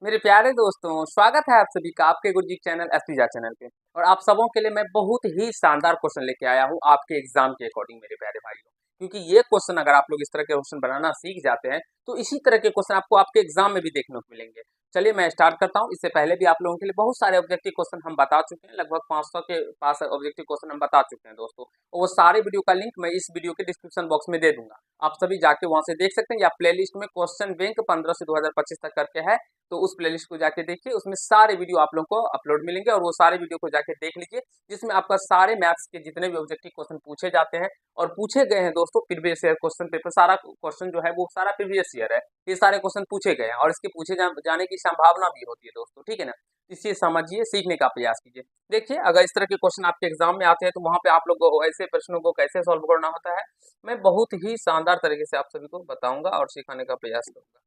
मेरे प्यारे दोस्तों, स्वागत है आप सभी का आपके गुरजीत चैनल एसपीजा चैनल पे। और आप सबों के लिए मैं बहुत ही शानदार क्वेश्चन लेके आया हूँ आपके एग्जाम के अकॉर्डिंग मेरे प्यारे भाइयों। क्योंकि ये क्वेश्चन अगर आप लोग इस तरह के क्वेश्चन बनाना सीख जाते हैं तो इसी तरह के क्वेश्चन आपको आपके एग्जाम में भी देखने को मिलेंगे। चलिए मैं स्टार्ट करता हूँ। इससे पहले भी आप लोगों के लिए बहुत सारे ऑब्जेक्टिव क्वेश्चन हम बता चुके हैं, लगभग 500 के पास ऑब्जेक्टिव क्वेश्चन हम बता चुके हैं दोस्तों। और वो सारे वीडियो का लिंक मैं इस वीडियो के डिस्क्रिप्शन बॉक्स में दे दूंगा, आप सभी जाके वहां से देख सकते हैं। या प्लेलिस्ट में क्वेश्चन बैंक 15 से 2025 तक करके है, तो उस प्लेलिस्ट को जाके देखिए, उसमें सारे वीडियो आप लोगों को अपलोड मिलेंगे और वो सारे वीडियो को जाके देख लीजिए, जिसमें आपका सारे मैथ्स के जितने भी ऑब्जेक्टिव क्वेश्चन पूछे जाते हैं और पूछे गए हैं दोस्तों। प्रीवियस ईयर क्वेश्चन पेपर सारा क्वेश्चन जो है वो सारा प्रीवियस ईयर है, ये सारे क्वेश्चन पूछे गए हैं और इसके पूछे जाने की संभावना भी होती है दोस्तों, ठीक है ना। इसे समझिए, सीखने का प्रयास कीजिए। देखिए, अगर इस तरह के क्वेश्चन आपके एग्जाम में आते हैं तो वहां पे आप लोग को ऐसे प्रश्नों को कैसे सॉल्व करना होता है, मैं बहुत ही शानदार तरीके से आप सभी को बताऊंगा और सिखाने का प्रयास करूंगा।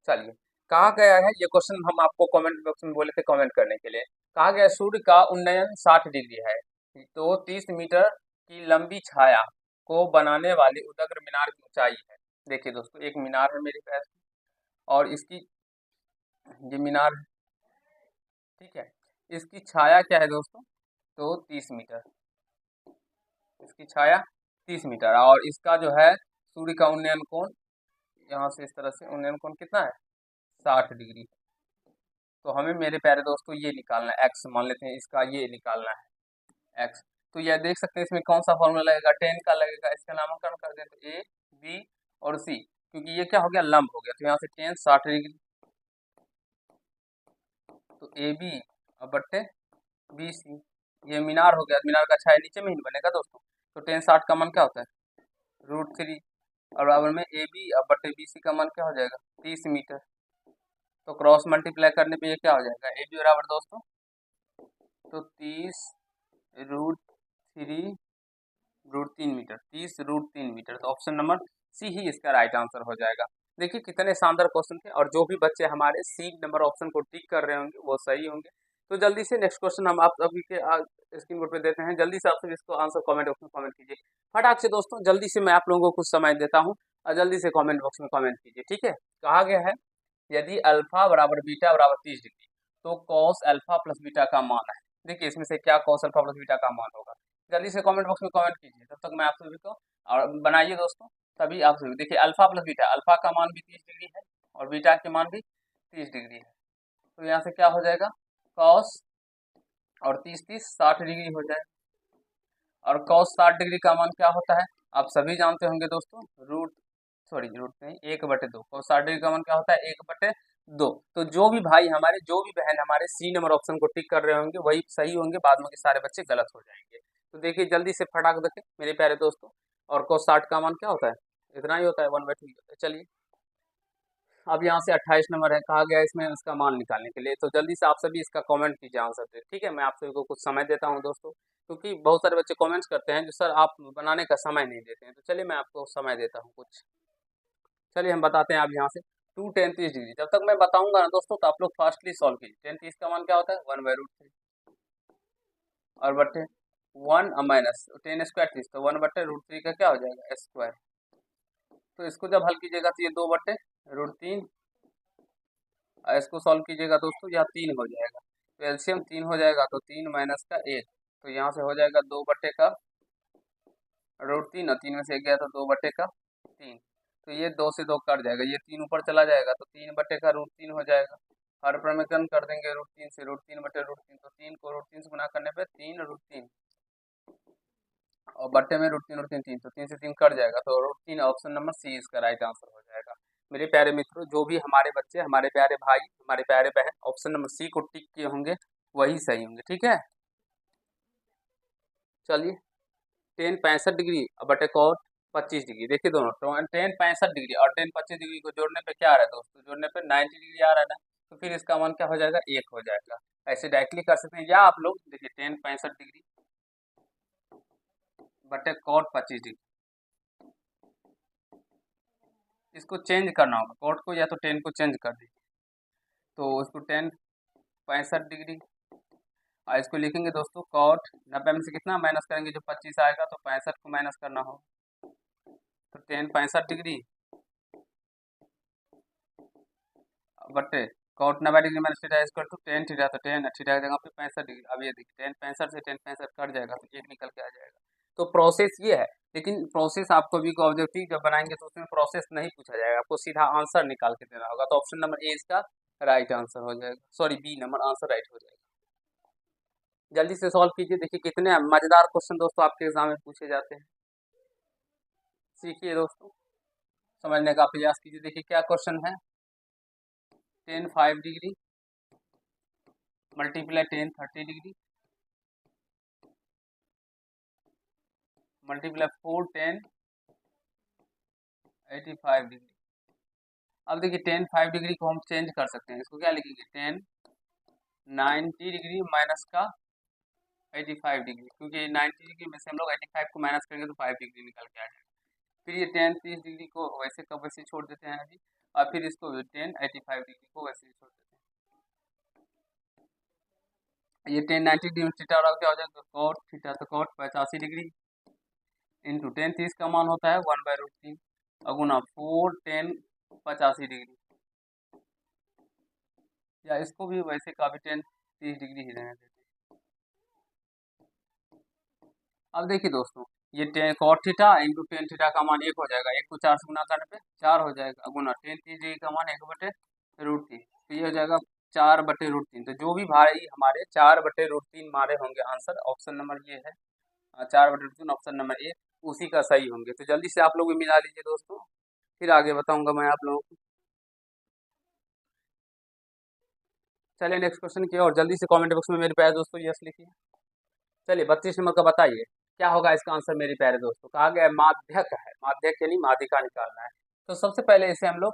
चलिए, कहा गया है, ये क्वेश्चन हम आपको कमेंट बॉक्स में बोले थे कमेंट करने के लिए। कहा गया सूर्य का उन्नयन 60 डिग्री है, तो 30 मीटर की लंबी छाया को बनाने वाली उदग्र मीनार की ऊंचाई है। देखिए दोस्तों, एक मीनार है मेरे पास और इसकी, ये मीनार है, ठीक है। इसकी छाया क्या है दोस्तों, तो 30 मीटर। इसकी छाया 30 मीटर और इसका जो है सूर्य का उन्नयन कोण, यहाँ से इस तरह से उन्नयन कोण कितना है, 60 डिग्री। तो हमें मेरे प्यारे दोस्तों ये निकालना है, एक्स मान लेते हैं, इसका ये निकालना है एक्स। तो यह देख सकते हैं इसमें कौन सा फॉर्मूला लगेगा, टेन का लगेगा। इसका नामकरण कर दें तो ए बी और सी, क्योंकि ये क्या हो गया, लंब हो गया। तो यहाँ से टेन 60 डिग्री, तो ए बी और बट्टे बी सी, ये मीनार हो गया। मीनार का छाया नीचे में ही बनेगा दोस्तों। तो टेन 60 का मान क्या होता है, √3 और बराबर में ए बी और बट्टे बी सी का मान क्या हो जाएगा, 30 मीटर। तो क्रॉस मल्टीप्लाई करने पे ये क्या हो जाएगा, ए बी बराबर दोस्तों तो 30 √3 √3 मीटर, 30 √3 मीटर। तो ऑप्शन नंबर सी ही इसका राइट आंसर हो जाएगा। देखिए कितने शानदार क्वेश्चन थे, और जो भी बच्चे हमारे सी नंबर ऑप्शन को टिक कर रहे होंगे वो सही होंगे। तो जल्दी से नेक्स्ट क्वेश्चन हम आप अभी के स्क्रीन बोर्ड पे देते हैं। जल्दी से आप सब इसको आंसर कमेंट बॉक्स में कमेंट कीजिए फटाक से दोस्तों। जल्दी से मैं आप लोगों को कुछ समय देता हूँ और जल्दी से कमेंट बॉक्स में कमेंट कीजिए, ठीक है। कहा गया है, यदि अल्फा बराबर बीटा बराबर 30 डिग्री तो कॉस अल्फा प्लस बीटा का मान है। देखिए इसमें से क्या कॉस अल्फा प्लस बीटा का मान होगा, जल्दी से कमेंट बॉक्स में कमेंट कीजिए। तब तक मैं आप सभी को, और बनाइए दोस्तों तभी आप सभी। देखिए अल्फा प्लस बीटा, अल्फा का मान भी 30 डिग्री है और बीटा के मान भी 30 डिग्री है। तो यहाँ से क्या हो जाएगा, कॉस और 30 30 60 डिग्री हो जाए। और कॉस 60 डिग्री का मान क्या होता है, आप सभी जानते होंगे दोस्तों, रूट नहीं, 1/2। कॉस 60 डिग्री का मान क्या होता है, 1/2। तो जो भी भाई हमारे, जो भी बहन हमारे सी नंबर ऑप्शन को टिक कर रहे होंगे वही सही होंगे, बाद में के सारे बच्चे गलत हो जाएंगे। तो देखिए जल्दी से फटाक देखें मेरे प्यारे दोस्तों। और cos 60 का मान क्या होता है, इतना ही होता है, 1/2 होता है। चलिए, अब यहाँ से 28 नंबर है, कहा गया इसमें इसका मान निकालने के लिए। तो जल्दी से आप सभी इसका कमेंट कीजिए आंसर पे, ठीक है। मैं आप सभी को कुछ समय देता हूँ दोस्तों, क्योंकि बहुत सारे बच्चे कमेंट्स करते हैं जो सर आप बनाने का समय नहीं देते हैं। तो चलिए मैं आपको समय देता हूँ कुछ। चलिए हम बताते हैं। आप यहाँ से 2 10 30 डिग्री, जब तक मैं बताऊंगा ना दोस्तों तो आप लोग फास्टली सॉल्व कीजिए। 10 30 का मान क्या होता है, 1/√3 और बट्टे 1 माइनस 10 स्क्वायर 30, तो 1/√3 का क्या हो जाएगा, स्क्वायर। तो इसको जब हल कीजिएगा तो ये 2/√3, इसको सॉल्व कीजिएगा दोस्तों, यहाँ 3 हो जाएगा। तो एलसीएम 3 हो जाएगा, तो 3 माइनस का 1, तो यहाँ से हो जाएगा 2/√3 और 3 में से 1 गया तो 2/3। तो ये 2 से 2 कट जाएगा, ये 3 ऊपर चला जाएगा तो 3/√3 हो जाएगा। हर प्रमेकरण कर देंगे √3 से, √3/√3, तो 3 को √3 से गुना करने पे 3√3 और बट्टे में √3 3, तो 3 से 3 कट जाएगा, तो √3 ऑप्शन नंबर सी इसका राइट आंसर हो जाएगा। मेरे प्यारे मित्रों, जो भी हमारे बच्चे, हमारे प्यारे भाई, हमारे प्यारे बहन ऑप्शन नंबर सी को टिक किए होंगे वही सही होंगे, ठीक है। चलिए, टेन 65 डिग्री और बटे कॉट 25 डिग्री, देखिए दोनों टेन 65 डिग्री और टेन 25 डिग्री को जोड़ने पे क्या आ रहा है दोस्तों, जोड़ने पे 90 डिग्री आ रहा है ना। तो फिर इसका मान क्या हो जाएगा, 1 हो जाएगा। ऐसे डायरेक्टली कर सकते हैं, या आप लोग देखिए टेन 65 डिग्री बटे कॉट 25 डिग्री, इसको चेंज करना होगा, कॉट को या तो टेन को चेंज कर दीजिए। तो उसको टेन 65 डिग्री और इसको लिखेंगे दोस्तों कॉट 90 में से कितना माइनस करेंगे, जो 25 आएगा तो 65 को माइनस करना होगा। तो टेन 65 डिग्री बटे cot 90 degree minus theta equal to tan theta, तो टेन थीटा की जगह पे 65 डिग्री। अब ये देखिए टेन 65 से टेन 65 कट जाएगा तो एक निकल के आ जाएगा। तो प्रोसेस ये है, लेकिन प्रोसेस आपको भी ऑब्जेक्टिव जब बनाएंगे तो उसमें प्रोसेस नहीं पूछा जाएगा, आपको सीधा आंसर निकाल के देना होगा। तो ऑप्शन नंबर ए इसका राइट आंसर हो जाएगा, sorry B number answer right हो जाएगा। जल्दी से सॉल्व कीजिए, देखिए कितने मजेदार क्वेश्चन दोस्तों आपके एग्जाम में पूछे जाते हैं। सीखिए दोस्तों, समझने का प्रयास कीजिए। देखिए क्या क्वेश्चन है, ten 5 degree multiply ten 30 degree multiply 4 ten 85 degree. अब देखिए टेन 5 डिग्री को हम चेंज कर सकते हैं, इसको क्या लिखेंगे, टेन 90 डिग्री माइनस का 85 डिग्री, क्योंकि 90 डिग्री में से हम लोग 85 को माइनस करेंगे तो 5 डिग्री निकल के आ जाएगा। फिर ये टेन 30 डिग्री को वैसे कब वैसे छोड़ देते हैं अभी, और फिर इसको टेन 85 डिग्री को वैसे ही छोड़ देते हैं। ये टेन 90 डिग्री थीटा और क्या हो जाएगा, कॉट थीटा, तो कॉट 85 डिग्री इंटू टेन 30 का मान होता है 1/√3 अगुना 4 टेन 85 डिग्री, या इसको भी वैसे का भी टेन 30 डिग्री ही रहने देते हैं। अब देखिए दोस्तों, ये tan cot theta into tan theta का मान एक हो जाएगा, एक को 4 से गुना करने पे 4 हो जाएगा, गुना टेन 30 डिग्री का मान 1/√3, तो ये हो जाएगा 4/√3। तो जो भी भाई हमारे 4/√3 मारे होंगे आंसर, ऑप्शन नंबर ये है 4/√3, ऑप्शन नंबर ए उसी का सही होंगे। तो जल्दी से आप लोग भी मिला लीजिए दोस्तों, फिर आगे बताऊंगा मैं आप लोगों को। चलिए नेक्स्ट क्वेश्चन की और जल्दी से कमेंट बॉक्स में मेरे प्यारे दोस्तों यस लिखिए। चलिए 32 नंबर का बताइए क्या होगा इसका आंसर मेरे प्यारे दोस्तों। कहा गया है माध्यक है, माध्यक यानी माध्यिका निकालना है। तो सबसे पहले इसे हम लोग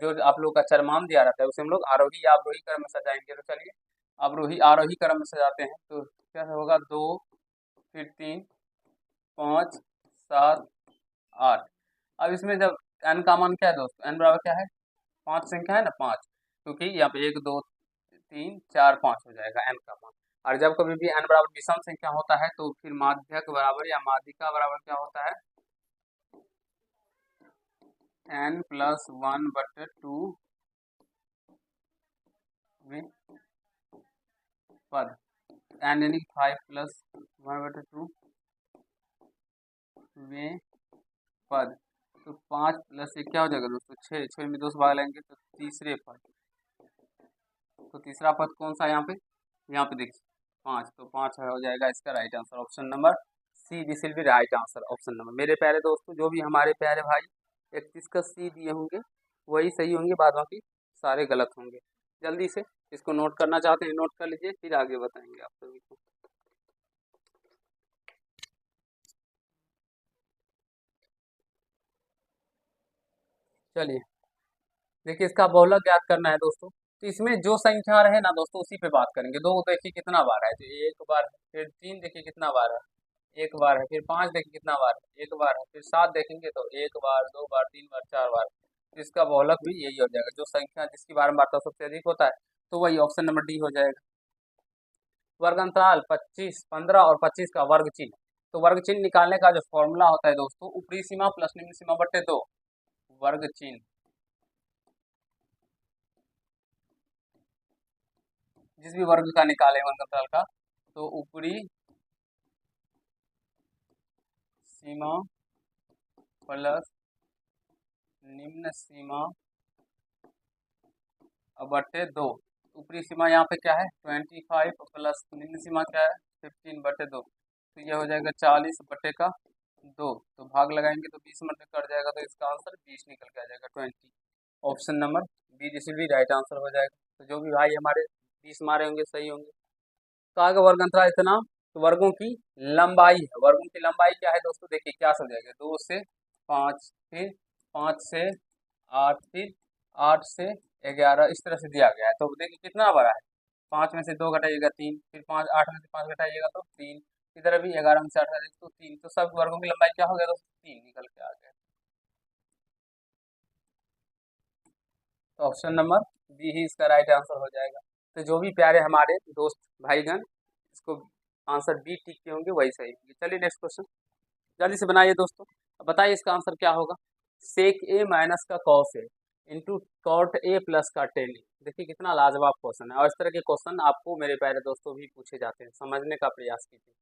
जो आप लोग का चरमान दिया रहता है उसे हम लोग आरोही या अवरोही क्रम में सजाएंगे। तो चलिए अवरोही आरोही क्रम में सजाते हैं, तो क्या होगा, 2 फिर 3 5 7 8। अब इसमें जब n का मान क्या है दोस्तों, n बराबर क्या है, 5 संख्या है ना, 5, क्योंकि यहाँ पे 1 2 3 4 5 हो जाएगा n का मान। और जब कभी भी n बराबर विषम संख्या होता है तो फिर माध्यक बराबर या माध्यिका बराबर क्या होता है, n+1/2 पद, n यानी 5+1/2 में पद। तो 5 प्लस एक क्या हो जाएगा दोस्तों, 6, 6 में 2 से भाग लेंगे तो तीसरे पद। तो तीसरा पद कौन सा है यहाँ पे देखिए 5, तो 5 हो जाएगा इसका right answer, option number see this will be right answer, option number. मेरे प्यारे दोस्तों जो भी हमारे प्यारे भाई 31 का सी दिए होंगे वही सही होंगे, बाद बाकी सारे गलत होंगे। जल्दी से इसको नोट करना चाहते हैं नोट कर लीजिए, फिर आगे बताएंगे आप सभी को। चलिए देखिए इसका बहुलक ज्ञात करना है दोस्तों। तो इसमें जो संख्या रहे ना दोस्तों उसी पे बात करेंगे। 2 देखिए कितना बार है, तो एक बार है, फिर 3 देखिए कितना बार है, एक बार है, फिर 5 देखिए कितना बार है, एक बार है, फिर 7 देखेंगे तो एक बार, 2 बार, 3 बार, 4 बार। तो इसका बहुलक भी यही हो जाएगा, जो संख्या जिसकी बारंबारता सबसे अधिक होता है, तो वही ऑप्शन नंबर डी हो जाएगा। वर्ग अंतराल 25, 15 और 25 का वर्ग चिन्ह। तो वर्ग चिन्ह निकालने का जो फॉर्मूला होता है दोस्तों, ऊपरी सीमा प्लस निम्न सीमा बटे 2 वर्ग चिन्ह, जिस भी वर्ग का निकाले वर्ग अंतराल का, तो ऊपरी सीमा प्लस निम्न सीमा बटे 2। ऊपरी सीमा यहाँ पे क्या है 25 प्लस निम्न सीमा क्या है 15/2, तो यह हो जाएगा 40/2। तो भाग लगाएंगे तो 20 में कट जाएगा, तो इसका आंसर 20 निकल के आ जाएगा 20, ऑप्शन नंबर बी दिस भी राइट आंसर हो जाएगा। तो जो भी भाई हमारे 20 मारे होंगे सही होंगे। तो आगे वर्ग अंतराल इतना, तो वर्गों की लंबाई है, वर्गों की लंबाई क्या है दोस्तों, देखिए क्या समझाएगा, 2 से 5, फिर 5 से 8, फिर 8 से 11, इस तरह से दिया गया है। तो देखिए कितना बड़ा है, 5 में से 2 घटाइएगा 3, फिर 5 8 में से 5 घटाइएगा तो 3, इधर भी 11 में से 8 घटाइएगा तो 3, तो सब वर्गों की लंबाई क्या हो गया दोस्तों, 3 निकल के आ गया। तो ऑप्शन नंबर बी ही इसका राइट आंसर हो जाएगा। तो जो भी प्यारे हमारे दोस्त भाईगण इसको आंसर बी टिक के होंगे वही सही होंगे। चलिए नेक्स्ट क्वेश्चन जल्दी से बनाइए दोस्तों, अब बताइए इसका आंसर क्या होगा। सेक ए माइनस का cos A into cot A plus का टेन ए। देखिए कितना लाजवाब क्वेश्चन है, और इस तरह के क्वेश्चन आपको मेरे प्यारे दोस्तों भी पूछे जाते हैं, समझने का प्रयास कीजिए।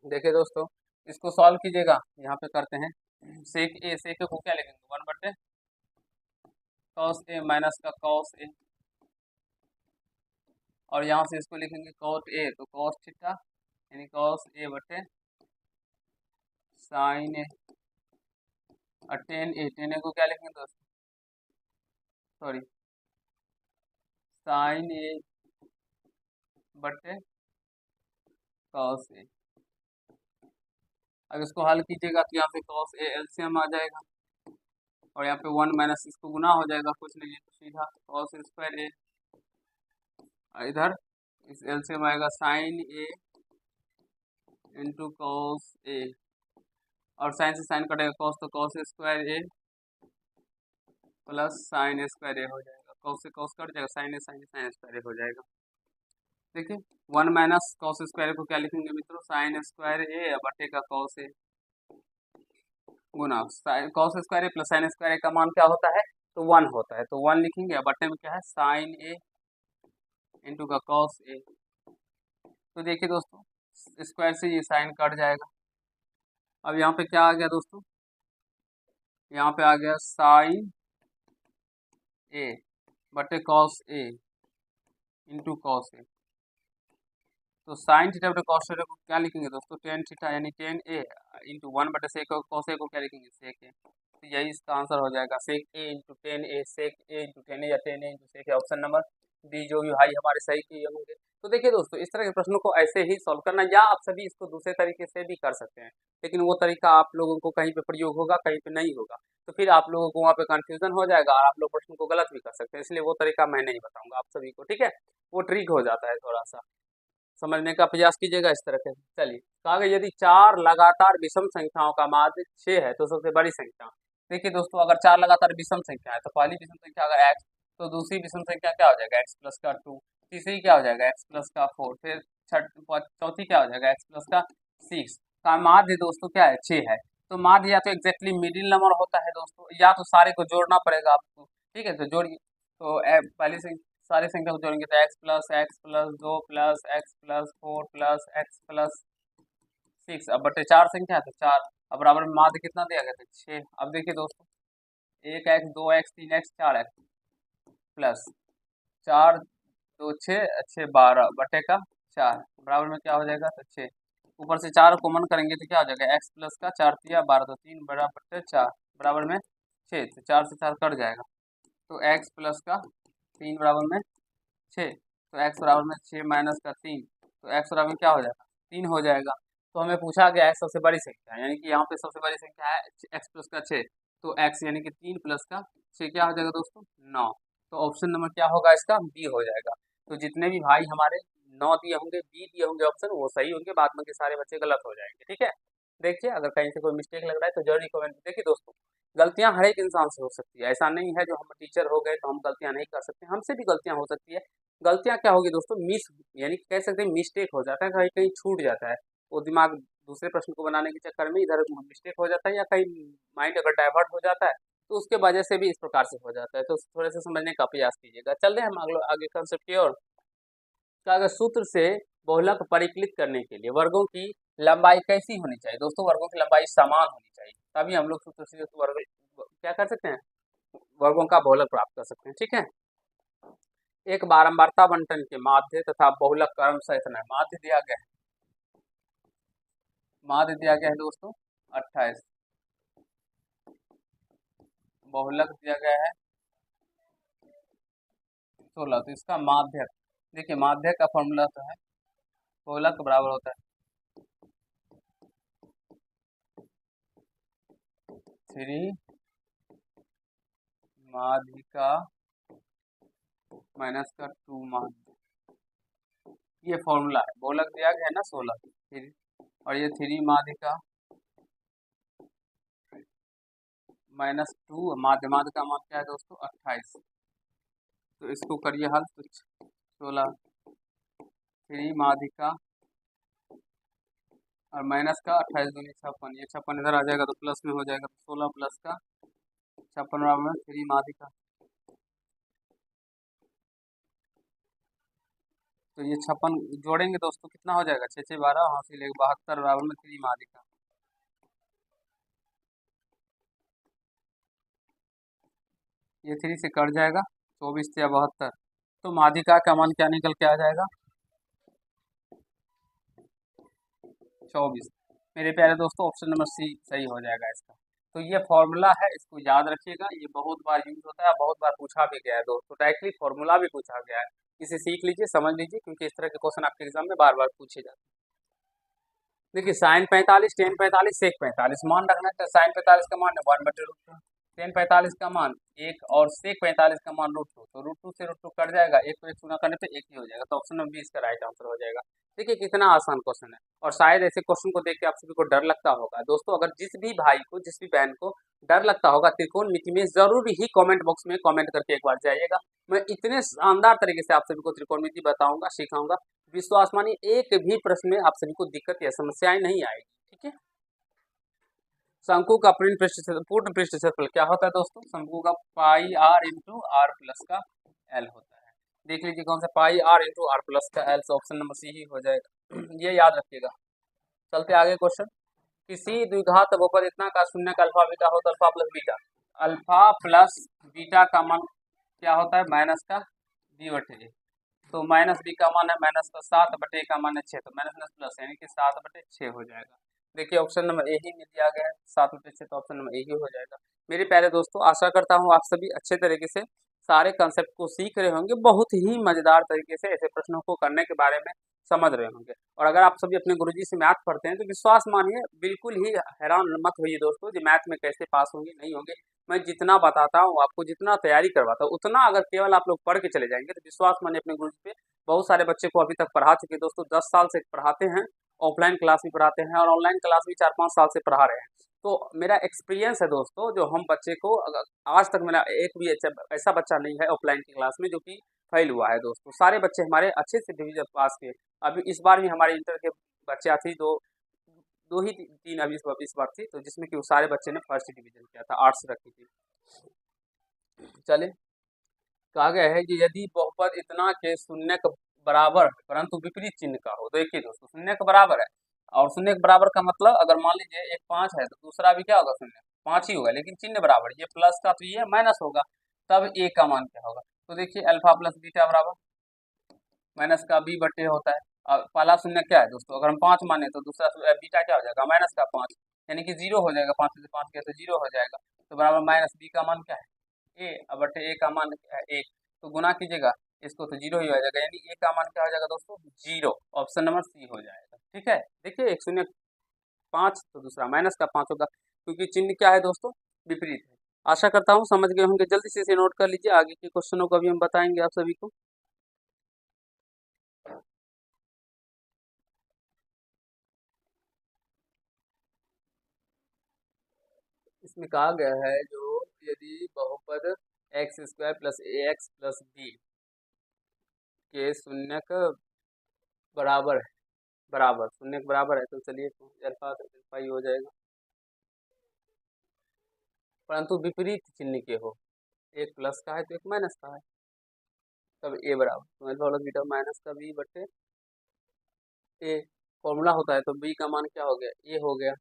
देखिए दोस्तों, इसको सॉल्व कीजिएगा, यहाँ पे करते हैं। सेक ए को क्या लिखेंगे, 1/, कॉस ए माइनस का कॉस ए, और यहाँ से इसको लिखेंगे कॉट ए तो कॉस थीटा, यानी कॉस ए बटे साइन ए, और टेन ए को क्या लिखेंगे दोस्तों, सॉरी, साइन ए बटे कॉस ए। अब इसको हल कीजिएगा तो यहाँ पे कॉस ए एलसीएम आ जाएगा, और यहाँ पे 1 माइनस इसको गुना हो जाएगा, कुछ नहीं है तो सीधा कॉस स्क्वायर ए, इधर इस एलसीएम आएगा sign A into cos A, और साइन से साइन कटेगा, कॉस तो कॉस स्क्वायर ए प्लस साइन स्क्वायर ए हो जाएगा, कॉस से कॉस कट जाएगा, साइन स्क्वायर ए हो जाएगा। देखिए 1 माइनस कॉस स्क्वायर को क्या लिखेंगे मित्रों, साइन स्क्वायर ए बटे का कॉस ए गुना कॉस स्क्वायर ए प्लस साइन स्क्वायर ए का मान क्या होता है, तो 1 होता है, तो 1 लिखेंगे, बटे में क्या है साइन ए इंटू का कॉस ए। तो देखिए दोस्तों, स्क्वायर से ये साइन कट जाएगा। अब यहाँ पे क्या आ गया दोस्तों, यहाँ पे आ गया साइन ए बटे cos A into cos A. तो साइन थीटा बटे कॉस थीटा को क्या लिखेंगे दोस्तों, टेन थीटा, यानी टेन ए इंटू 1 बटे सेक कॉस ए को क्या लिखेंगे, सेक ए। तो यही इसका आंसर हो जाएगा, सेक ए इंटू टेन ए, सेक ए इंटू टेन ए, या टेन ए इंटू सेक ए। ऑप्शन नंबर डी जो भी भाई हमारे सही किए होंगे। तो देखिए दोस्तों, इस तरह के प्रश्नों को ऐसे ही सॉल्व करना, या आप सभी इसको दूसरे तरीके से भी कर सकते हैं, लेकिन वो तरीका आप लोगों को कहीं पे प्रयोग होगा, कहीं पे नहीं होगा, तो फिर आप लोगों को वहाँ पे कंफ्यूजन हो जाएगा, और आप लोग प्रश्न को गलत भी कर सकते हैं। इसलिए वो तरीका मैं नहीं बताऊंगा आप सभी को, ठीक है, वो ट्रिक हो जाता है थोड़ा सा, समझने का प्रयास कीजिएगा इस तरह से। चलिए, कहा गया यदि 4 लगातार विषम संख्याओं का माध्य 6 है तो सबसे बड़ी संख्या। देखिए दोस्तों, अगर 4 लगातार विषम संख्या है तो पहली विषम संख्या अगर x, तो दूसरी विषम संख्या क्या हो जाएगा, x प्लस का 2, तीसरी क्या हो जाएगा, x प्लस का 4, फिर चौथी क्या हो जाएगा, x प्लस का 6 का माध्य दोस्तों क्या है, 6 है। तो माध्य या तो एग्जैक्टली मिडिल नंबर होता है दोस्तों, या तो सारे को जोड़ना पड़ेगा आपको, ठीक है, तो जोड़िए। तो पहली संख्या, सारी संख्या को जोड़ेंगे तो x plus 2 plus x plus 4 plus x plus 6, अब बटे 4 संख्या है तो 4, अब बराबर में माध्य कितना दिया गया था, 6। अब देखिए दोस्तों, 1x 2x 3x 4x plus 4 2 6 6 12 बटे का 4, बराबर में क्या हो जाएगा, तो 6। ऊपर से 4 कॉमन करेंगे तो क्या हो जाएगा, x प्लस का 4 तिया 12 तो 3 बड़ा बटे 4 बराबर में 6, तो 4 से 4 कट जाएगा, तो x प्लस का 3 बराबर में 6, तो x बराबर में 6 माइनस का 3, तो x बराबर में क्या हो जाएगा, 3 हो जाएगा। तो हमें पूछा गया है सबसे बड़ी संख्या, यानी कि यहाँ पे सबसे बड़ी संख्या है x प्लस का 6, तो x यानी कि 3 प्लस का 6 क्या हो जाएगा दोस्तों, 9। तो ऑप्शन नंबर क्या होगा इसका, बी हो जाएगा। तो जितने भी भाई हमारे 9 दिए होंगे, बी दिए होंगे ऑप्शन, वो सही होंगे, बाद में के सारे बच्चे गलत हो जाएंगे, ठीक है। देखिए, अगर कहीं से कोई मिस्टेक लग रहा है तो जरूर कमेंट। देखिए दोस्तों, गलतियां हर एक इंसान से हो सकती है, ऐसा नहीं है जो हम टीचर हो गए तो हम गलतियां नहीं कर सकते, हमसे भी गलतियां हो सकती है। गलतियां क्या होगी दोस्तों, मिस, यानी कह सकते हैं मिस्टेक हो जाता है, कहीं कहीं छूट जाता है, वो दिमाग दूसरे प्रश्न को बनाने के चक्कर में इधर मिस्टेक हो जाता है, या कहीं माइंड अगर डाइवर्ट हो जाता है तो उसके वजह से भी इस प्रकार से हो जाता है, तो थोड़े से समझने का प्रयास कीजिएगा। चलते हैं हम आगे कंसेप्ट की ओर। का अगर सूत्र से बहुलक परिकलित करने के लिए वर्गों की लंबाई कैसी होनी चाहिए दोस्तों, वर्गों की लंबाई समान होनी चाहिए, तभी हम लोग सूत्र से वर्ग क्या कर सकते हैं, वर्गों का बहुलक प्राप्त कर सकते हैं, ठीक है। एक बारंबारता बंटन के माध्य तथा बहुलक क्रमशः इतना है, माध्य दिया गया है, माध्य दिया गया है दोस्तों 28, बहुलक दिया गया है 16, तो इसका माध्य, देखिए माध्य का फॉर्मूला तो है, बहुलक बराबर होता है 3 माध्यिका माइनस का 2 माध्य, ये फॉर्मूला है। बहुलक दिया गया है ना 16, फिर और ये 3 माध्यिका माइनस 2 माध्य, माध्य का मान क्या है दोस्तों 28, तो इसको करिए हल, तो 16 3 माध्यिका और माइनस का 28 दूनी 56, ये 56 इधर आ जाएगा तो प्लस में हो जाएगा, तो 16 प्लस का 56 बराबर में 3 माध्यिका, तो ये 56 जोड़ेंगे दोस्तों कितना हो जाएगा, 6 6 12 हासिल 72 बराबर में 3 माध्यिका। ये 3 से कट जाएगा, 24 से 72, तो माध्यिका का मान क्या निकल के आ जाएगा, 24। मेरे प्यारे दोस्तों ऑप्शन नंबर सी सही हो जाएगा इसका। तो ये फॉर्मूला है, इसको याद रखिएगा, ये बहुत बार यूज होता है, बहुत बार पूछा भी गया है दोस्तों, डायरेक्टली फॉर्मूला भी पूछा गया है। इसे सीख लीजिए, समझ लीजिए, क्योंकि इस तरह के क्वेश्चन आपके एग्जाम में बार बार पूछे जाते हैं। देखिए साइन 45, टेन 45, सेक 45 मान रखना है, साइन 45 का मान है 1/√2, टेन 45 का मान 1 और सेक 45 का मान √2, तो √2 से √2 कट जाएगा, 1 को 1 गुना करने पे 1 ही हो जाएगा, तो ऑप्शन नंबर बी इसका राइट आंसर हो जाएगा। देखिए कितना आसान क्वेश्चन है, और शायद ऐसे क्वेश्चन को देख के आप सभी को डर लगता होगा दोस्तों। अगर जिस भी भाई को, जिस भी बहन को डर लगता होगा त्रिकोणमिति में, जरूर ही कमेंट बॉक्स में कमेंट करके एक बार जाइएगा। मैं इतने शानदार तरीके से आप सभी को त्रिकोणमिति बताऊंगा, सिखाऊंगा, विश्वास मानिए एक भी प्रश्न में आप सभी को दिक्कत या समस्याएं नहीं आएगी, ठीक है। शंकु का पूर्ण पृष्ठ क्षेत्रफल क्या होता है दोस्तों, शंकु का पाई आर इंटू आर प्लस का एल होता है। देख लीजिए कौन सा, पाई आर इंटू आर प्लस का एल, से ऑप्शन नंबर सी ही हो जाएगा। ये याद रखिएगा। चलते आगे क्वेश्चन, किसी द्विघात बहुपद इतना का शून्य का अल्फा बीटा होता है, alpha plus beta, alpha plus beta का मान क्या होता है, माइनस का b/a, तो माइनस बी का मान है माइनस का 7/a का मान है 6, तो माइनस प्लस यानी कि 7/6 हो जाएगा। देखिए ऑप्शन नंबर ए ही में दिया गया है 7/6, तो ऑप्शन नंबर ए ही हो जाएगा। मेरे प्यारे दोस्तों आशा करता हूँ आप सभी अच्छे तरीके से सारे कंसेप्ट को सीख रहे होंगे, बहुत ही मजेदार तरीके से ऐसे प्रश्नों को करने के बारे में समझ रहे होंगे। और अगर आप सभी अपने गुरुजी से मैथ पढ़ते हैं तो विश्वास मानिए बिल्कुल ही हैरान मत होइए दोस्तों जी मैथ में कैसे पास होंगे नहीं होंगे। मैं जितना बताता हूँ आपको, जितना तैयारी करवाता हूँ, उतना अगर केवल आप लोग पढ़ के चले जाएंगे तो विश्वास मानिए अपने गुरुजी पे। बहुत सारे बच्चे को अभी तक पढ़ा चुके दोस्तों, 10 साल से पढ़ाते हैं, ऑफलाइन क्लास भी पढ़ाते हैं और ऑनलाइन क्लास भी 4 5 साल से पढ़ा रहे हैं। तो मेरा एक्सपीरियंस है दोस्तों, जो हम बच्चे को आज तक मेरा एक भी ऐसा बच्चा नहीं है ऑफलाइन की क्लास में जो कि फेल हुआ है दोस्तों। सारे बच्चे हमारे अच्छे से डिवीजन पास किए। अभी इस बार भी हमारे इंटर के बच्चे थी, दो ही तीन अभी इस बार थी, तो जिसमें कि वो सारे बच्चे ने फर्स्ट डिवीजन किया था, आर्ट्स रखी थी। चले, कहा गया है कि यदि बहुपद इतना के शून्य का बराबर है परंतु विपरीत चिन्ह का हो। देखिए दोस्तों शून्य के बराबर है, और शून्य के बराबर का मतलब अगर मान लीजिए एक 5 है तो दूसरा भी क्या होगा, शून्य 5 ही होगा, लेकिन चिन्ह बराबर, ये प्लस का तो ये माइनस होगा, तब ए का मान क्या होगा। तो देखिए अल्फा प्लस बीटा बराबर माइनस का b/a होता है। और पहला शून्य क्या है दोस्तों, अगर हम 5 माने तो दूसरा बीटा क्या हो जाएगा, माइनस का 5, यानी कि 0 हो जाएगा, 5 से 5 गया तो 0 हो जाएगा, तो बराबर माइनस बी का मान क्या है a का मान क्या है 1, तो गुना कीजिएगा इसको तो 0 ही हो जाएगा, यानी a का मान क्या हो जाएगा दोस्तों 0, ऑप्शन नंबर सी हो जाएगा। ठीक है, देखिए एक शून्य 5 तो दूसरा माइनस का 5 होगा, क्योंकि चिन्ह क्या है दोस्तों विपरीत है। आशा करता हूँ समझ गए होंगे, जल्दी से इसे नोट कर लीजिए, आगे के क्वेश्चनों को भी हम बताएंगे आप सभी को। इसमें कहा गया है जो यदि बहुपद x² plus ax plus b के शून्य का बराबर है, बराबर शून्य के बराबर है, तो चलिए अल्फा अल्फा ही हो जाएगा, परंतु विपरीत चिन्ह के हो, एक प्लस का है तो एक माइनस का है, तब ए बराबर, तो अल्फा प्लस बीटा माइनस का b/a फॉर्मूला होता है, तो b का मान क्या हो गया ए हो गया,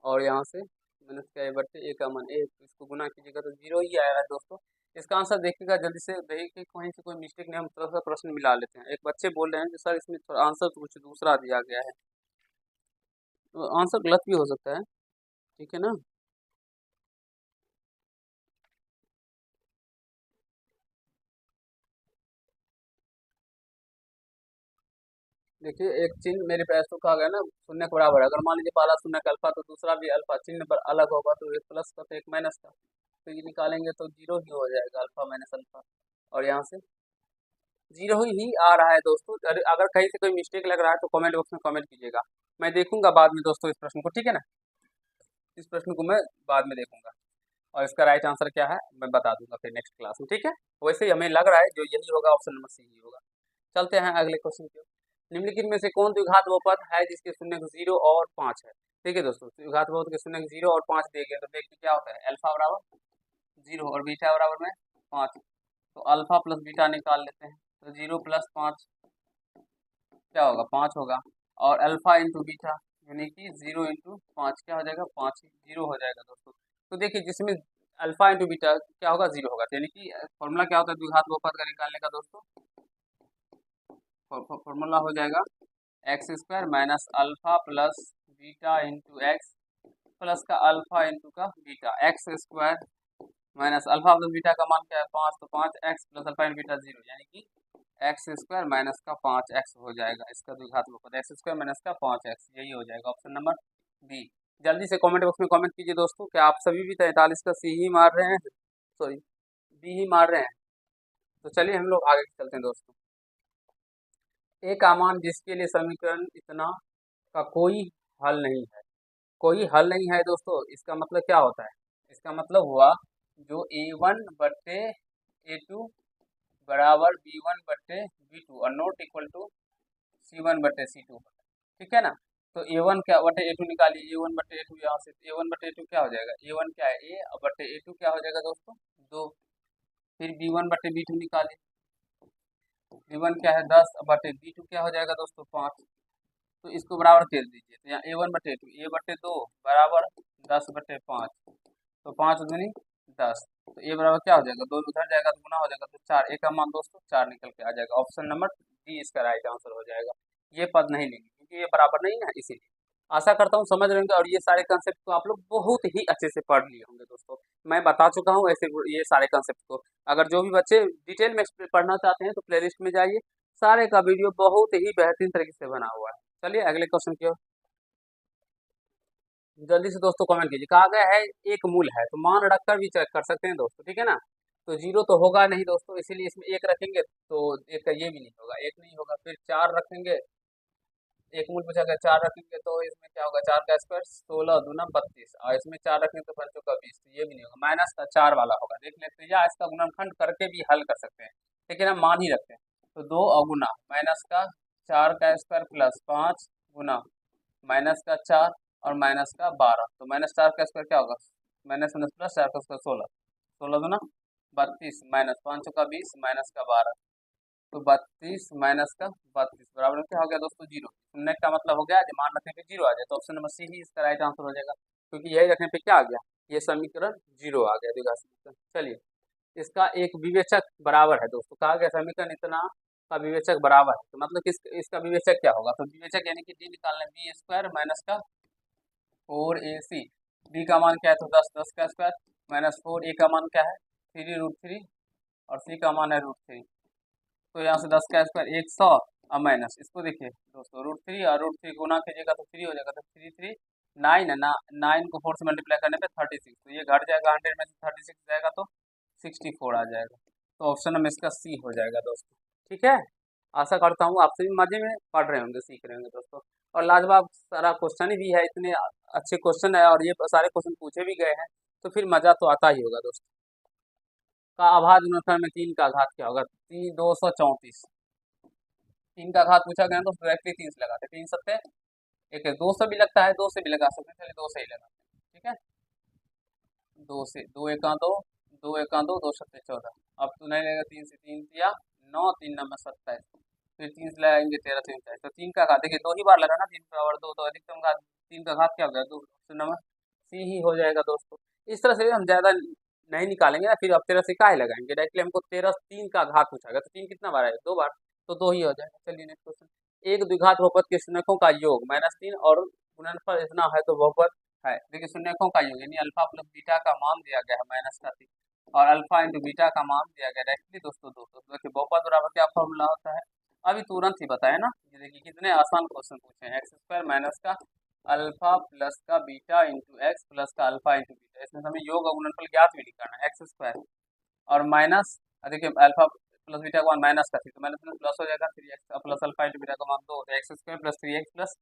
और यहाँ से माइनस का a/a का मान ए, इसको गुना कीजिएगा तो 0 ही आएगा दोस्तों। इसका आंसर देखिएगा जल्दी से, देखिए कहीं से कोई मिस्टेक नहीं, हम थोड़ा सा प्रश्न मिला लेते हैं। एक बच्चे बोल रहे हैं कि सर इसमें थोड़ा आंसर तो कुछ दूसरा दिया गया है, तो आंसर गलत भी हो सकता है, ठीक है ना। देखिए एक चिन्ह मेरे पास तो कहा गया ना शून्य के बराबर है, अगर मान लीजिए पहला शून्य का अल्फा तो दूसरा भी अल्फा, चिन्ह पर अलग होगा, तो एक प्लस का तो एक माइनस का, तो ये निकालेंगे तो 0 ही हो जाएगा, अल्फा माइनस अल्फा, और यहाँ से 0 ही आ रहा है दोस्तों। अगर कहीं से कोई मिस्टेक लग रहा है तो कमेंट बॉक्स में कमेंट कीजिएगा, मैं देखूंगा बाद में दोस्तों इस प्रश्न को, ठीक है ना, इस प्रश्न को मैं बाद में देखूंगा, और इसका राइट आंसर क्या है मैं बता दूंगा फिर नेक्स्ट क्लास में, ठीक है। वैसे ही हमें लग रहा है जो यही होगा, ऑप्शन नंबर सी ही होगा। चलते हैं अगले क्वेश्चन की ओर। निम्नलिखित में से कौन द्विघात बहुपद है जिसके शून्य 0 और 5 है। देखिए दोस्तों द्विघात बहुपद के शून्य 0 और 5 दिए गए, तो देखिए क्या होता है अल्फा बराबर 0 और बीटा बराबर में 5, तो अल्फा प्लस बीटा निकाल लेते हैं। तो 0 प्लस 5 क्या होगा, 5 होगा। और अल्फा इंटू बीटा यानी कि 0 इंटू 5 क्या हो जाएगा, 5 0 हो जाएगा दोस्तों। तो देखिए जिसमें अल्फा इंटू बीटा क्या होगा, 0 होगा, यानी कि फॉर्मूला क्या होता है द्विघात बहुपद का निकालने का दोस्तों। फॉर्मूला हो जाएगा x square minus alpha plus beta into x plus का अल्फा इंटू का beta. X square minus alpha plus beta का मान क्या है, 5, तो 5x plus alpha into beta 0 यानी कि एक्स स्क्वायर माइनस का 5x हो जाएगा। इसका द्विघात बहुपद एक्स स्क्वायर माइनस का 5x, यही हो जाएगा ऑप्शन नंबर बी। जल्दी से कमेंट बॉक्स में कमेंट कीजिए दोस्तों, क्या आप सभी भी 43 का सी ही मार रहे हैं, सॉरी बी ही मार रहे हैं। तो चलिए हम लोग आगे चलते हैं दोस्तों। एक मान जिसके लिए समीकरण इतना का कोई हल नहीं है, कोई हल नहीं है दोस्तों, इसका मतलब क्या होता है, इसका मतलब हुआ जो a1 बट्टे a2 बराबर b1 बट्टे b2 और नॉट इक्वल टू c1 बट्टे c2, ठीक है ना। तो a1 क्या बट्टे a2 निकालिए, a1 बट्टे a2 यहाँ से a1 बट्टे a2 क्या हो जाएगा, a1 क्या है a और बट्टे a2 क्या हो जाएगा दोस्तों 2। फिर b1 बट्टे b2 निकालिए, b1 क्या है 10 बट्टे b2 क्या हो जाएगा दोस्तों 5। तो इसको बराबर कर दीजिए, तो यहाँ a1 बट्टे 2 a बट्टे 2 बराबर 10 बट्टे 5, तो 5 दूनी 10, तो ए बराबर क्या हो जाएगा, 2 उधर जाएगा तो गुना हो जाएगा, तो 4 ए का मान दोस्तों 4 निकल के आ जाएगा। ऑप्शन नंबर डी इसका राइट आंसर हो जाएगा। ये पद नहीं लेंगे क्योंकि ये बराबर नहीं है, इसीलिए। आशा करता हूँ समझ रहे होंगे और ये सारे कंसेप्ट को आप लोग बहुत ही अच्छे से पढ़ लिए होंगे दोस्तों। मैं बता चुका हूँ ऐसे ये सारे कंसेप्ट को। अगर जो भी बच्चे डिटेल में पढ़ना चाहते हैं तो प्लेलिस्ट में जाइए, सारे का वीडियो बहुत ही बेहतरीन तरीके से बना हुआ है। चलिए अगले क्वेश्चन की ओर जल्दी से दोस्तों कमेंट कीजिए। कहा गया है एक मूल है, तो मान रखकर भी चेक कर सकते हैं दोस्तों, ठीक है ना। तो 0 तो होगा नहीं दोस्तों, इसीलिए इसमें 1 रखेंगे तो एक का ये भी नहीं होगा, 1 नहीं होगा। फिर 4 रखेंगे, एक मूल पूछा गया, 4 रखेंगे तो इसमें क्या होगा, 4 का स्क्वायर 16 दूना 32, और इसमें 4 रखेंगे तो 5 का 20, तो ये भी नहीं होगा, माइनस का 4 वाला होगा। देख लेते हैं, या इसका गुणनखंड करके भी हल कर सकते हैं, लेकिन हम मान ही रखते हैं। तो 2 अगुना माइनस का 4 का स्क्वायर प्लस 5 गुना माइनस का 4 और माइनस का 12, तो माइनस 4 का स्क्वायर क्या होगा, माइनस माइनस प्लस 4 का स्क्वायर 16, 16 दूना 32 माइनस 5 का 20 माइनस का 12, तो 32 माइनस का 32 बराबर में क्या हो गया दोस्तों 0। शून्य का मतलब हो गया जब मान रखने पे 0 आ जाए, तो ऑप्शन नंबर सी ही इसका राइट आंसर हो जाएगा, क्योंकि यही रखने पे क्या आ गया, ये समीकरण 0 आ गया द्विघात समीकरण। चलिए इसका एक विवेचक बराबर है दोस्तों, कहा गया समीकरण इतना का विवेचक बराबर है, तो मतलब इसका विवेचक क्या होगा, तो विवेचक यानी कि डी निकालना, बी स्क्वायर माइनस का 4ac, बी का मान क्या है तो 10, 10 का स्क्वायर माइनस 4, ए का मान क्या है 3√3 और सी का मान है √3, तो यहाँ से 10 का स्क्वायर 100 और माइनस, इसको देखिए दोस्तों √3 और √3 गुना कीजिएगा तो 3 हो जाएगा, तो 3 3 9 है ना, 9 को 4 से मल्टीप्लाई करने पे 36, तो ये घट जाएगा 100 में से 36 जाएगा तो 64 आ जाएगा, तो ऑप्शन में इसका सी हो जाएगा दोस्तों, ठीक है। आशा करता हूँ आप सभी मजे में पढ़ रहे होंगे, सीख रहे होंगे दोस्तों, और लाजवाब सारा क्वेश्चन भी है, इतने अच्छे क्वेश्चन है और ये सारे क्वेश्चन पूछे भी गए हैं, तो फिर मजा तो आता ही होगा दोस्तों। का अभाज्य गुणनफल में 3 का घात क्या होगा, 234, 3 का घात पूछा गया तो डायरेक्टली 3 से लगाते, 3 सत्ते एक, 2 से भी लगता है, 2 से भी लगा सकते हैं, चलिए 2 से ही लगाते हैं, ठीक है। 2 से 2 एका 2, 2 एका 2, 2 सत्ते 14, अब तो नहीं लगेगा, 3 से 3 दिया 9, 3 नंबर 27, फिर 3 से लगाएंगे 13 3 27, तो 3 का घात देखिए 2 ही बार लगा ना, 3 बराबर 2, तो अधिकतम घात 3 का घात क्या हो गया 2, ऑप्शन नंबर सी ही हो जाएगा दोस्तों। इस तरह से हम ज़्यादा नहीं निकालेंगे ना, फिर अब 13 से काहे लगाएंगे, डायरेक्टली हमको 13 3 का घात पूछा गया, तो 3 कितना बार है 2 बार, तो 2 ही हो जाएगा। चलिए नेक्स्ट क्वेश्चन, एक द्विघात बहुपद के शून्यकों का योग -3 और गुणनफल इतना है तो बहुपद है। देखिए शून्यकों का योग यानी अल्फा प्लस बीटा का मान दिया गया है -3 और अल्फा इंटू बीटा का मान दिया गया डायरेक्टली दोस्तों 2, तो देखिए बहुपद बराबर क्या फॉर्मूला होता है, अभी तुरंत ही बताया ना, ये देखिए कितने आसान क्वेश्चन पूछे हैं, एक्स स्क्वायर माइनस का अल्फा प्लस का बीटा इंटू एक्स प्लस का अल्फा इंटू बीटा, इसमें हमें योग और गुणनफल ज्ञात भी नहीं करना है, एक्स स्क्वायर और माइनस, देखिए अल्फा प्लस बीटा का मान माइनस का 3, तो माइनस में प्लस हो जाएगा 3x plus alpha into beta का मान 2, तो x square plus 3x plus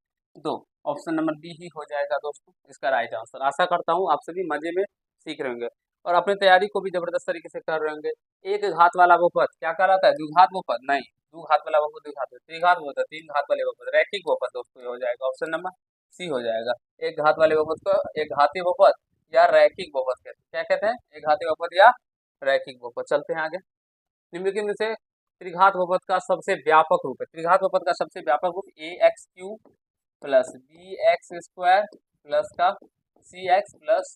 2, option number D ही हो जाएगा दोस्तों इसका राइट आंसर। आशा करता हूँ आप सभी मजे में सीख रहे होंगे और अपनी तैयारी को भी जबरदस्त तरीके से कर रहे होंगे। एक घात वाला बहुपद क्या कहलाता है, द्विघात बहुपद नहीं, दो घात वाला बहुपद द्विघात, त्रिघात बहुपद, 3 घात वाले बहुपद रैखिक बहुपद दोस्तों हो जाएगा, ऑप्शन नंबर सी हो जाएगा। एक घात वाले बहुपद को एक घातीय बहुपद या रैखिक बहुपद कहते हैं। क्या कहते हैं? एक घाती बहुपद या रैखिक बहुपद। चलते हैं आगे। निम्नलिखित में से त्रिघात बहुपद का सबसे व्यापक रूप है। त्रिघात बहुपद का सबसे व्यापक रूप a x cube plus b x square plus का सी एक्स प्लस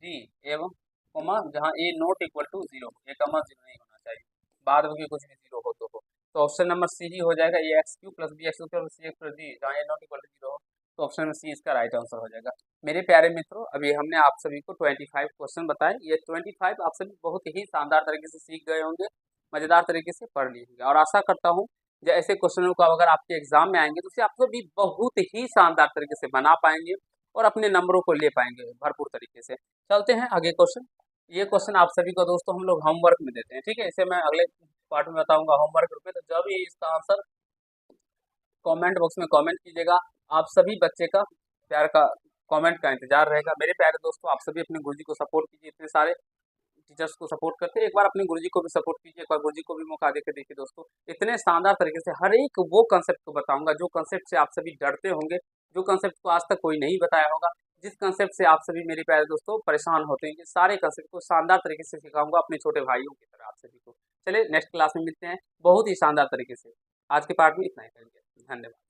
डी एवं कोमा जहाँ a not equal to zero, a comma zero नहीं होना चाहिए, बाद में कुछ भी जीरो हो तो हो। तो ऑप्शन नंबर सी ही हो जाएगा, a x cube plus b x square plus c x plus d जहाँ a not equal to zero हो। तो ऑप्शन में सी इसका राइट आंसर हो जाएगा। मेरे प्यारे मित्रों, अभी हमने आप सभी को 25 क्वेश्चन बताए। ये 25 आप सभी बहुत ही शानदार तरीके से सीख गए होंगे, मजेदार तरीके से पढ़ लिए होंगे, और आशा करता हूँ जो ऐसे क्वेश्चनों को अगर आपके एग्जाम में आएंगे तो उसे आप सभी बहुत ही शानदार तरीके से बना पाएंगे और अपने नंबरों को ले पाएंगे भरपूर तरीके से। चलते हैं आगे क्वेश्चन। ये क्वेश्चन आप सभी को दोस्तों हम लोग होमवर्क में देते हैं, ठीक है। इसे मैं अगले पार्ट में बताऊंगा होमवर्क रूप में, तो जब भी इसका आंसर कमेंट बॉक्स में कमेंट कीजिएगा। आप सभी बच्चे का प्यार का कमेंट का इंतजार रहेगा। मेरे प्यारे दोस्तों, आप सभी अपने गुरुजी को सपोर्ट कीजिए। इतने सारे टीचर्स को सपोर्ट करते हैं, एक बार अपने गुरुजी को भी सपोर्ट कीजिए, एक बार गुरुजी को भी मौका देकर देखिए दोस्तों। इतने शानदार तरीके से हर एक वो कंसेप्ट को बताऊंगा जो कंसेप्ट से आप सभी डरते होंगे, जो कंसेप्ट को आज तक कोई नहीं बताया होगा, जिस कंसेप्ट से आप सभी मेरे प्यारे दोस्तों परेशान होते हैं, सारे कंसेप्ट को शानदार तरीके से सिखाऊंगा अपने छोटे भाइयों की तरह आप सभी को। चलिए नेक्स्ट क्लास में मिलते हैं बहुत ही शानदार तरीके से। आज के पार्ट में इतना ही करेंगे। धन्यवाद।